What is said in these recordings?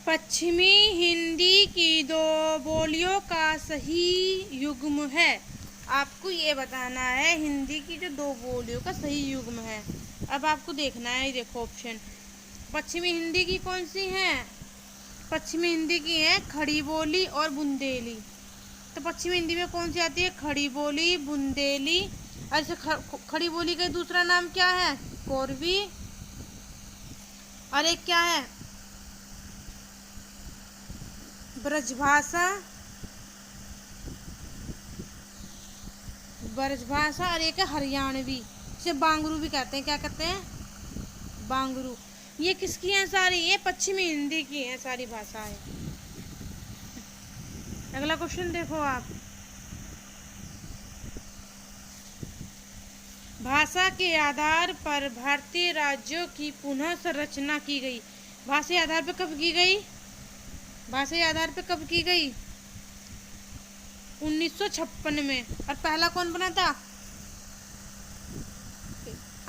पश्चिमी हिंदी की दो बोलियों का सही युग्म है। आपको ये बताना है हिंदी की जो दो बोलियों का सही युग्म है। अब आपको देखना है, देखो ऑप्शन। पश्चिमी हिंदी की कौन सी है? पश्चिमी हिंदी की है खड़ी बोली और बुंदेली। तो पश्चिमी हिंदी में कौन सी आती है? खड़ी बोली, बुंदेली। ऐसे खड़ी बोली का दूसरा नाम क्या है? कोरवी। और एक क्या है? ब्रजभाषा। ब्रजभाषा। और एक है हरियाणवी, इसे बांगरू भी कहते हैं। क्या कहते हैं? बांगरू। ये किसकी हैं सारी? ये पश्चिमी हिंदी की हैं सारी भाषाएं। अगला क्वेश्चन देखो आप। भाषा के आधार पर भारतीय राज्यों की पुनः संरचना की गई। भाषा के आधार पर कब की गई? भाषा के आधार पर कब की गई? 1956 में। और पहला कौन बना था?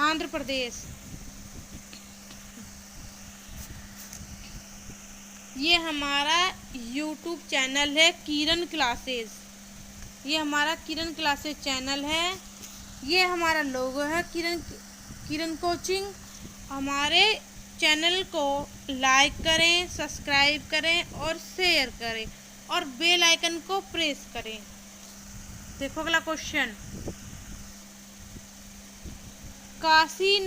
आंध्र प्रदेश। ये हमारा YouTube चैनल है किरण क्लासेस। ये हमारा किरण क्लासेस चैनल है। ये हमारा लोगो है किरण कोचिंग। हमारे चैनल को लाइक करें, सब्सक्राइब करें और शेयर करें और बेल आइकन को प्रेस करें। देखो अगला क्वेश्चन। काशी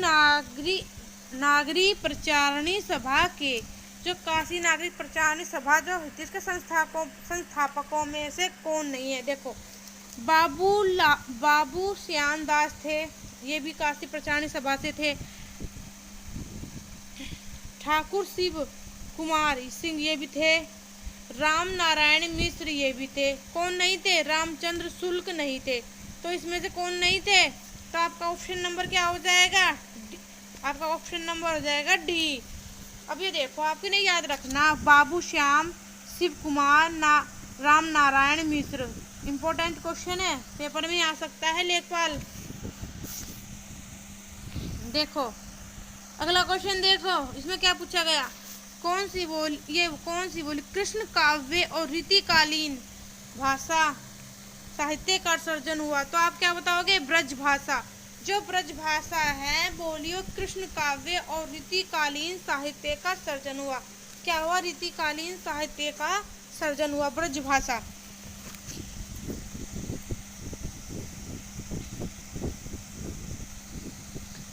नागरी प्रचारणी सभा के जो काशी नागरिक प्रचारणी सभा जो जिसके संस्थापकों में से कौन नहीं है? देखो, बाबू श्याम दास थे, ये भी काशी प्रचारणी सभा से थे। ठाकुर शिव कुमार सिंह ये भी थे। राम नारायण मिश्र ये भी थे। कौन नहीं थे? रामचंद्र शुक्ल नहीं थे। तो इसमें से कौन नहीं थे? तो आपका ऑप्शन नंबर क्या हो जाएगा? आपका ऑप्शन नंबर हो जाएगा डी। अब ये देखो, आपको नहीं याद रखना, बाबू श्याम, शिव कुमार, राम नारायण मिश्र। इम्पोर्टेंट क्वेश्चन है, पेपर में आ सकता है लेखपाल। देखो अगला क्वेश्चन देखो, इसमें क्या पूछा गया? कौन सी बोली कृष्ण काव्य और रीतिकालीन भाषा साहित्य का सर्जन हुआ? तो आप क्या बताओगे? ब्रज भाषा। जो ब्रज भाषा है बोलियो कृष्ण काव्य और रीतिकालीन साहित्य का सर्जन हुआ। क्या हुआ? रीतिकालीन साहित्य का सर्जन हुआ, ब्रज भाषा।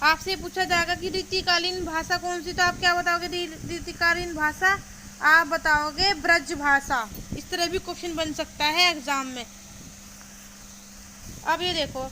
आपसे पूछा जाएगा कि रीतिकालीन भाषा कौन सी, तो आप क्या बताओगे? रीतिकालीन भाषा आप बताओगे ब्रज भाषा। इस तरह भी क्वेश्चन बन सकता है एग्जाम में। अब ये देखो,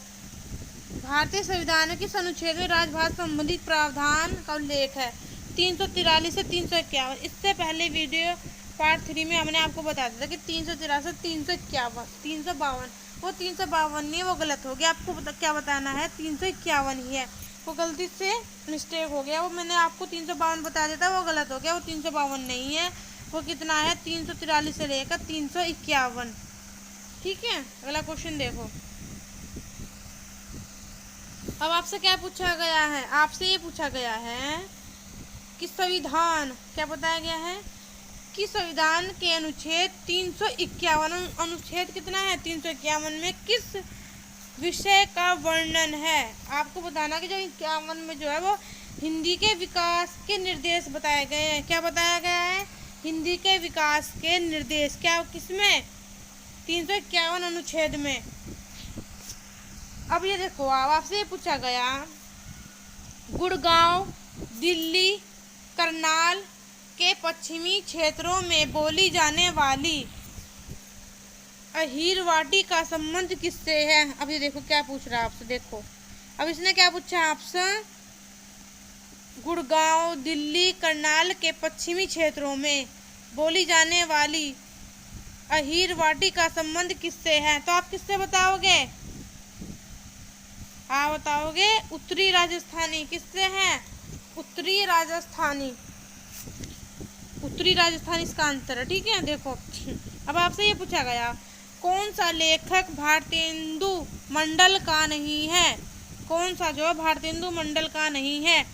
भारतीय संविधान के अनुच्छेद में राजभाषा संबंधित प्रावधान का उल्लेख है 343 से 351। इससे पहले वीडियो पार्ट 3 में हमने आपको बता दिया था कि 353, 351, 352। वो 352 नहीं, वो गलत हो गया। आपको क्या बताना है? 351 ही है। वो गलती से मिस्टेक हो गया। वो मैंने आपको 352 बता दिया था, वो गलत हो गया। वो 352 नहीं है। वो कितना है? 343 से लेकर 351। ठीक है। अगला क्वेश्चन देखो। अब आपसे क्या पूछा गया है? आपसे ये पूछा गया है कि संविधान, क्या बताया गया है कि संविधान के अनुच्छेद 351, अनुच्छेद कितना है? 351 में किस विषय का वर्णन है? आपको बताना कि जो 51 में जो है वो हिंदी के विकास के निर्देश बताए गए हैं। क्या बताया गया है? हिंदी के विकास के निर्देश। क्या किसमें? 351 अनुच्छेद में। अब ये देखो, आपसे पूछा गया गुड़गांव, दिल्ली, करनाल के पश्चिमी क्षेत्रों में बोली जाने वाली अहीरवाटी का संबंध किससे है? अब ये देखो क्या पूछ रहा है आपसे। देखो अब इसने क्या पूछा आपसे? गुड़गांव, दिल्ली, करनाल के पश्चिमी क्षेत्रों में बोली जाने वाली अहीरवाटी का संबंध किससे है? तो आप किससे बताओगे? आप बताओगे उत्तरी राजस्थानी। किससे है? उत्तरी राजस्थानी। उत्तरी राजस्थानी इसका आंसर है। ठीक है। देखो अब आपसे ये पूछा गया कौन सा लेखक भारतेंदु मंडल का नहीं है? कौन सा जो भारतेंदु मंडल का नहीं है?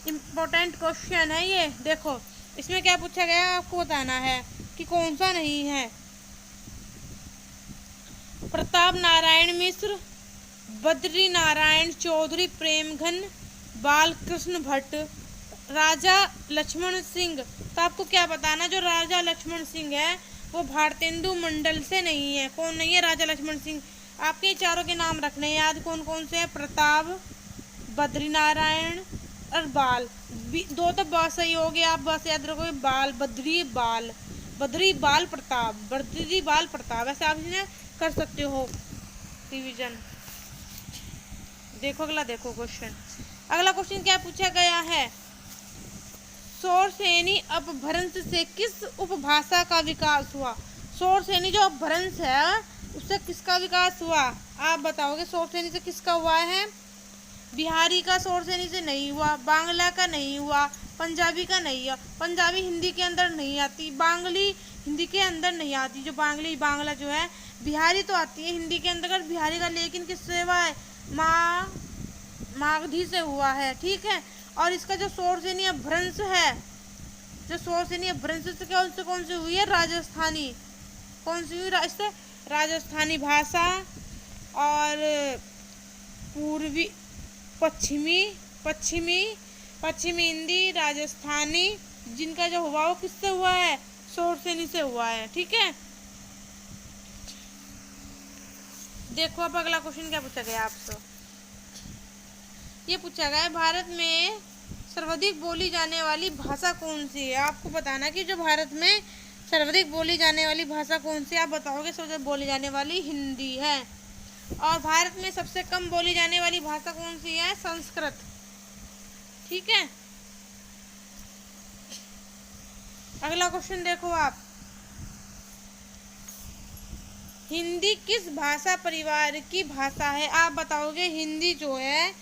इम्पोर्टेंट क्वेश्चन है ये। देखो इसमें क्या पूछा गया आपको बताना है कि कौन सा नहीं है। प्रताप नारायण मिश्र, बद्री नारायण चौधरी, प्रेमघन, बालकृष्ण भट्ट, राजा लक्ष्मण सिंह। तो आपको क्या बताना, जो राजा लक्ष्मण सिंह है वो भारतेंदु मंडल से नहीं है। कौन नहीं है? राजा लक्ष्मण सिंह। आपके चारों के नाम रखने हैं याद, कौन कौन से हैं? प्रताप, बद्री नारायण और बाल। दो तो बहुत सही हो गया, आप बस याद रखोगे बाल, बद्री बाल, बद्री बाल प्रताप, बद्री बाल प्रताप, ऐसे आप इन्हें कर सकते हो रिवीजन। देखो अगला, देखो क्वेश्चन। अगला क्वेश्चन क्या पूछा गया है? शौरसेनी अपभ्रंश से किस उपभाषा का विकास हुआ? शौरसेनी जो अपभ्रंश है उससे किसका विकास हुआ? आप बताओगे शौरसेनी से किसका हुआ है? बिहारी का शौरसेनी से नहीं हुआ, बांग्ला का नहीं हुआ, पंजाबी का नहीं हुआ। पंजाबी हिंदी के अंदर नहीं आती, बांग्ली हिंदी के अंदर नहीं आती। जो बांग्ला जो है, बिहारी तो आती है हिंदी के अंदर बिहारी का, लेकिन किससे हुआ है? मागधी से हुआ है, ठीक है। और इसका जो शौरसेनी अपभ्रंश है, जो शौरसेनी अपभ्रंश से कौन सी हुई है? राजस्थानी। कौन सी हुई? इससे राजस्थानी भाषा और पूर्वी पश्चिमी हिंदी, राजस्थानी, जिनका जो हुआ वो किससे हुआ है? शौरसेनी से हुआ है, ठीक है। देखो अब अगला क्वेश्चन क्या पूछा गया आपसे। ये पूछा गया भारत में सर्वाधिक बोली जाने वाली भाषा कौन सी है? आपको बताना कि जो भारत में सर्वाधिक बोली जाने वाली भाषा कौन सी है। आप बताओगे सर्वाधिक बोली जाने वाली हिंदी है। और भारत में सबसे कम बोली जाने वाली भाषा कौन सी है? संस्कृत, ठीक है। अगला क्वेश्चन देखो आप, हिंदी किस भाषा परिवार की भाषा है? आप बताओगे हिंदी जो है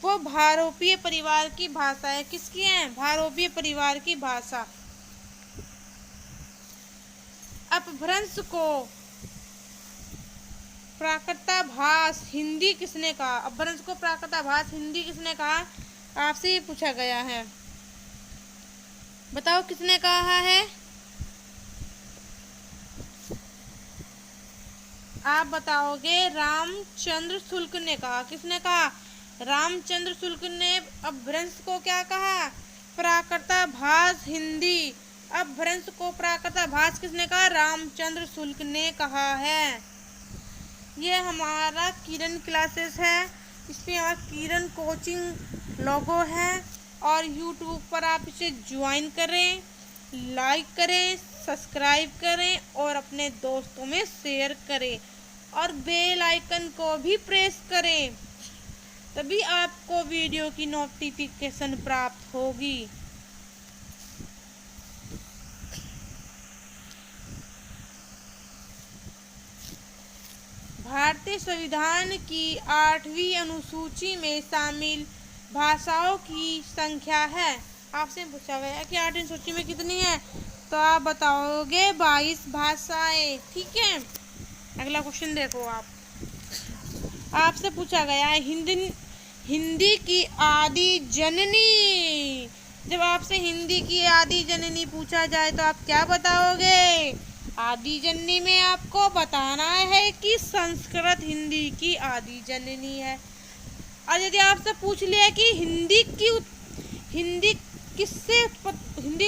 वो भारोपीय परिवार की भाषा है। किसकी है? भारोपीय परिवार की भाषा। अपभ्रंश को प्राकृताभास हिंदी किसने कहा? अपभ्रंश को प्राकृताभास हिंदी किसने कहा? आपसे ये पूछा गया है, बताओ किसने कहा है? आप बताओगे रामचंद्र शुक्ल ने कहा। किसने कहा? रामचंद्र शुक्ल ने अपभ्रंश को क्या कहा? प्राकृताभास हिंदी। अपभ्रंश को प्राकृताभास किसने कहा? रामचंद्र शुक्ल ने कहा है। ये हमारा किरण क्लासेस है, इस पे हमारा किरण कोचिंग लोगो है और यूट्यूब पर आप इसे ज्वाइन करें, लाइक करें, सब्सक्राइब करें और अपने दोस्तों में शेयर करें और बेल आइकन को भी प्रेस करें, तभी आपको वीडियो की नोटिफिकेशन प्राप्त होगी। भारतीय संविधान की 8वीं अनुसूची में शामिल भाषाओं की संख्या है। आपसे पूछा गया है कि 8वीं अनुसूची में कितनी है, तो आप बताओगे 22 भाषाएं, ठीक है। अगला क्वेश्चन देखो आप, आपसे पूछा गया है हिंदी की आदि जननी। जब आपसे हिंदी की आदि जननी पूछा जाए तो आप क्या बताओगे? आदि जननी में आपको बताना है कि संस्कृत हिंदी की आदि जननी है। और यदि आपसे पूछ लिया कि हिंदी की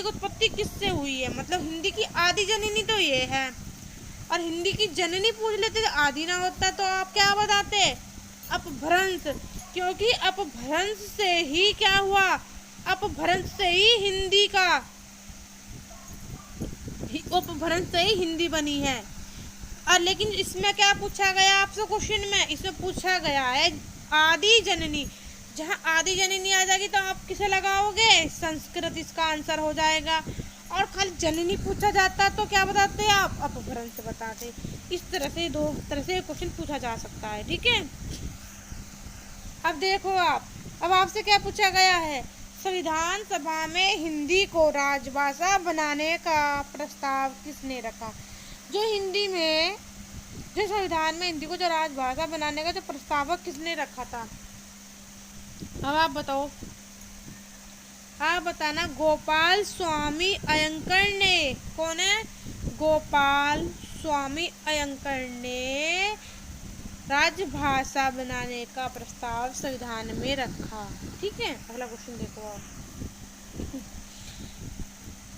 उत्पत्ति किससे हुई है, मतलब हिंदी की आदि जननी तो ये है, और हिंदी की जननी पूछ लेते तो आदि ना होता, तो आप क्या बताते? अपभ्रंश, क्योंकि अपभ्रंश से ही क्या हुआ? अपभ्रंश से ही हिंदी का अपभ्रंश से ही हिंदी बनी है। और लेकिन इसमें क्या पूछा गया आपसे क्वेश्चन में? इसमें पूछा गया है आदि जननी। जहाँ आदि जननी आ जाएगी तो आप किसे लगाओगे? संस्कृत, इसका आंसर हो जाएगा। और खाली जननी पूछा जाता तो क्या बताते आप? अपभ्रंश बताते। इस तरह से दो तरह से क्वेश्चन पूछा जा सकता है, ठीक है। अब देखो आप, अब आपसे क्या पूछा गया है? संविधान सभा में हिंदी को राजभाषा बनाने का प्रस्ताव किसने रखा? जो संविधान में हिंदी को जो राजभाषा बनाने का जो प्रस्तावक किसने रखा था? अब आप बताओ। आप बताना गोपाल स्वामी अयंगर ने, कौन है? गोपाल स्वामी अयंगर ने राजभाषा बनाने का प्रस्ताव संविधान में रखा। ठीक है, अगला क्वेश्चन देखो आप।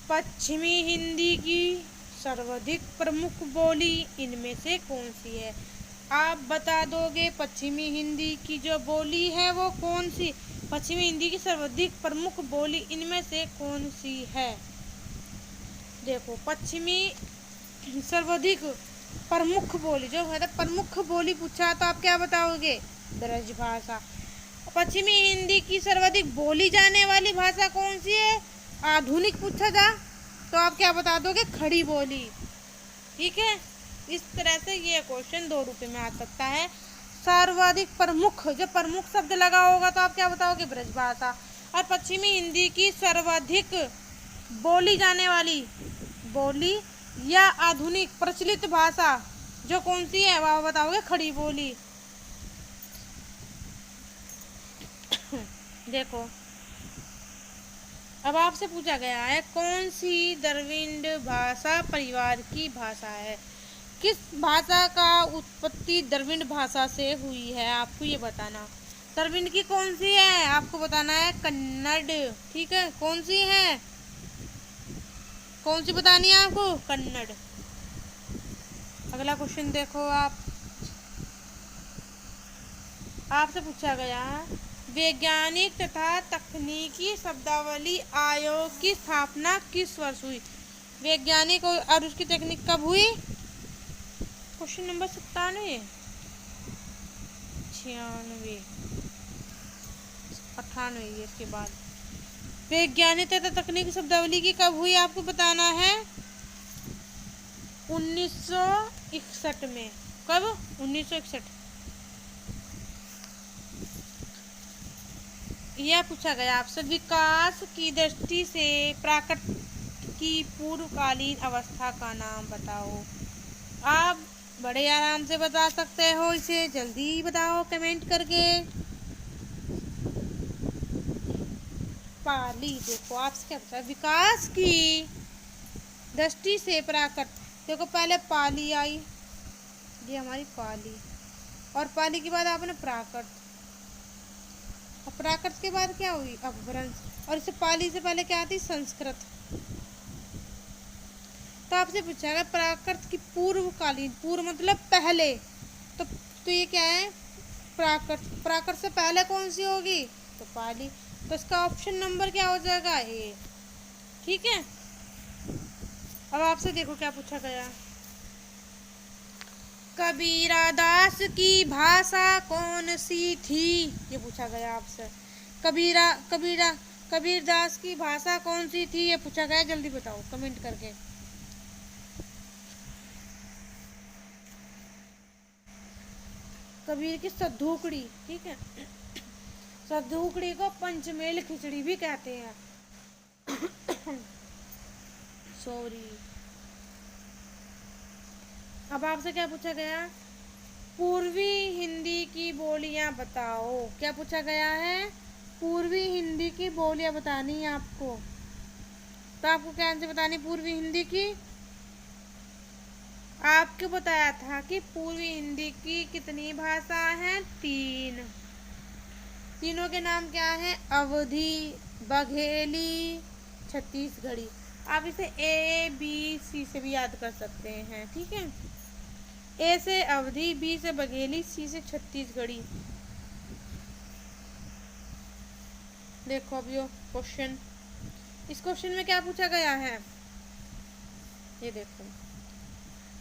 पश्चिमी हिंदी की सर्वाधिक प्रमुख बोली इनमें से कौन सी है? आप बता दोगे पश्चिमी हिंदी की जो बोली है वो कौन सी? पश्चिमी हिंदी की सर्वाधिक प्रमुख बोली इनमें से कौन सी है? देखो, पश्चिमी सर्वाधिक प्रमुख बोली, जो है प्रमुख बोली पूछा तो आप क्या बताओगे? ब्रजभाषा। पश्चिमी हिंदी की सर्वाधिक बोली जाने वाली भाषा कौन सी है? आधुनिक पूछा था तो आप क्या बता दोगे? खड़ी बोली। ठीक है, इस तरह से ये क्वेश्चन 2 रुपये में आ सकता है। सर्वाधिक प्रमुख, जब प्रमुख शब्द लगा होगा तो आप क्या बताओगे? ब्रजभाषा। और पश्चिमी हिंदी की सर्वाधिक बोली जाने वाली बोली या आधुनिक प्रचलित भाषा जो कौन सी है, वह बताओगे? खड़ी बोली। देखो, अब आपसे पूछा गया है कौन सी द्रविड़ भाषा परिवार की भाषा है? किस भाषा का उत्पत्ति द्रविड़ भाषा से हुई है, आपको ये बताना। द्रविड़ की कौन सी है, आपको बताना है? कन्नड़। ठीक है, कौन सी है? कौन सी बतानी है आपको? कन्नड़। अगला क्वेश्चन देखो आप। आपसे पूछा गया वैज्ञानिक तथा तकनीकी शब्दावली आयोग की स्थापना किस वर्ष हुई? वैज्ञानिक और उसकी तकनीक कब हुई? Question number 97, 96, 98। इसके बाद वैज्ञानिक तथा तकनीकी शब्दावली की कब हुई, आपको बताना है? 1961 में। कब? 1961। यह पूछा गया आपसे विकास की दृष्टि से प्राकृत की पूर्वकालीन अवस्था का नाम बताओ। आप बड़े आराम से बता सकते हो, इसे जल्दी बताओ कमेंट करके। पाली। देखो, आपसे क्या पूछा? विकास की दृष्टि से प्राकृत। देखो, पहले पाली आई, ये हमारी पाली, और पाली के बाद आपने प्राकृत, और प्राकृत के बाद क्या हुई? अपभ्रंश, और इससे पाली से पहले क्या आती? संस्कृत। तो आपसे पूछा गया प्राकृत की पूर्वकालीन, पूर्व मतलब पहले, तो ये क्या है? प्राकृत। प्राकृत से पहले कौन सी होगी? तो पाली। तो इसका ऑप्शन नंबर क्या हो जाएगा? ए। ठीक है, अब आपसे देखो क्या पूछा गया। कबीरदास की भाषा कौन सी थी? ये पूछा गया आपसे। कबीरदास की भाषा कौन सी थी, ये पूछा गया। जल्दी बताओ कमेंट करके। कबीर की सद्धूकड़ी। ठीक है, सद्धूकड़ी को पंचमेल खिचड़ी भी कहते हैं। सॉरी। अब आपसे क्या पूछा गया? पूर्वी हिंदी की बोलियां बताओ। क्या पूछा गया है? पूर्वी हिंदी की बोलियां बतानी है आपको। तो आपको क्या आंसर बतानी? पूर्वी हिंदी की। आपको बताया था कि पूर्वी हिंदी की कितनी भाषा हैं? 3। तीनों के नाम क्या हैं? अवधी, बघेली, छत्तीसगढ़ी। आप इसे ABC से भी याद कर सकते हैं। ठीक है, ए से अवधी, बी से बघेली, सी से छत्तीसगढ़ी। देखो अब यो क्वेश्चन, इस क्वेश्चन में क्या पूछा गया है? ये देखो,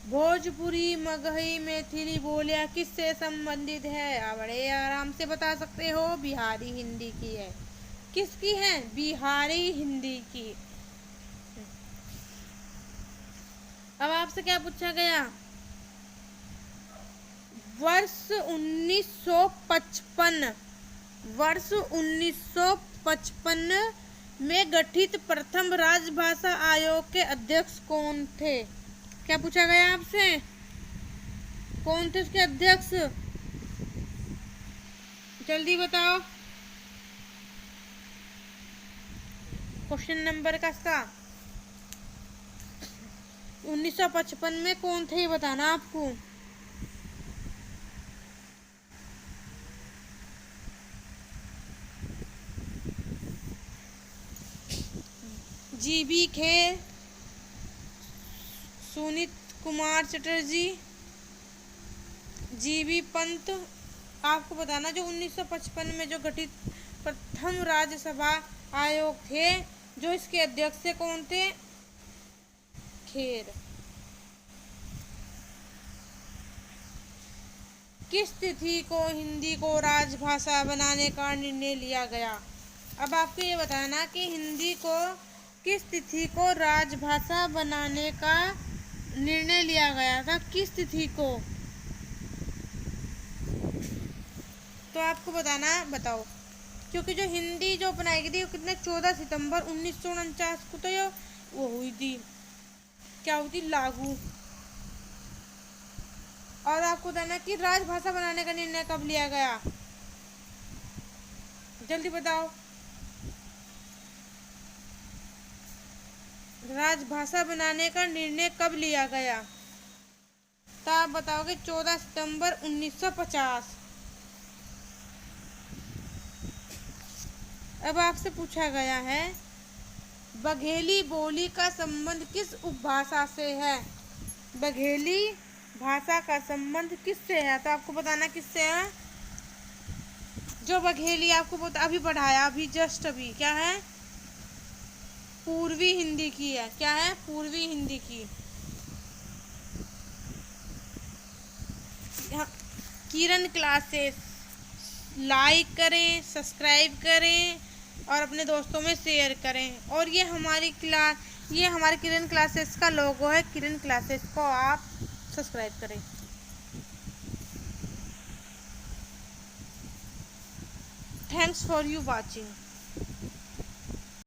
भोजपुरी, मगही, मैथिली बोलियां किससे संबंधित है? आप बड़े आराम से बता सकते हो, बिहारी हिंदी की है। किसकी है? बिहारी हिंदी की। अब आपसे क्या पूछा गया? वर्ष 1955 में गठित प्रथम राजभाषा आयोग के अध्यक्ष कौन थे? क्या पूछा गया आपसे? कौन थे उसके अध्यक्ष? जल्दी बताओ। क्वेश्चन नंबर का इसका 1955 में कौन थे ये बताना आपको। GB Kher, Sunit Kumar Chatterjee, GB Pant. आपको बताना जो 1955 में जो गठित प्रथम राज्यसभा आयोग थे, जो इसके अध्यक्ष कौन थे? खेर। किस तिथि को हिंदी को राजभाषा बनाने का निर्णय लिया गया? अब आपको ये बताना कि हिंदी को किस तिथि को राजभाषा बनाने का निर्णय लिया गया था, किस तिथि को? तो आपको बताना, बताओ। क्योंकि जो हिंदी जो बनाई गई थी वो कितने 14 सितंबर 1949 को तो ये वो हुई थी, क्या हुई थी, लागू। और आपको बताना कि राजभाषा बनाने का निर्णय कब लिया गया, जल्दी बताओ। राजभाषा बनाने का निर्णय कब लिया गया? तो आप बताओगे 14 सितंबर 1950। अब आपसे पूछा गया है बघेली बोली का संबंध किस उपभाषा से है? बघेली भाषा का संबंध किससे है? तो आपको बताना किससे है। जो बघेली आपको अभी पढ़ाया, अभी जस्ट अभी, क्या है? पूर्वी हिंदी की है। क्या है? पूर्वी हिंदी की। किरण क्लासेस लाइक करें, सब्सक्राइब करें और अपने दोस्तों में शेयर करें। और ये हमारी किरण क्लासेस का लोगो है, किरण क्लासेस को आप सब्सक्राइब करें। Thanks for you watching.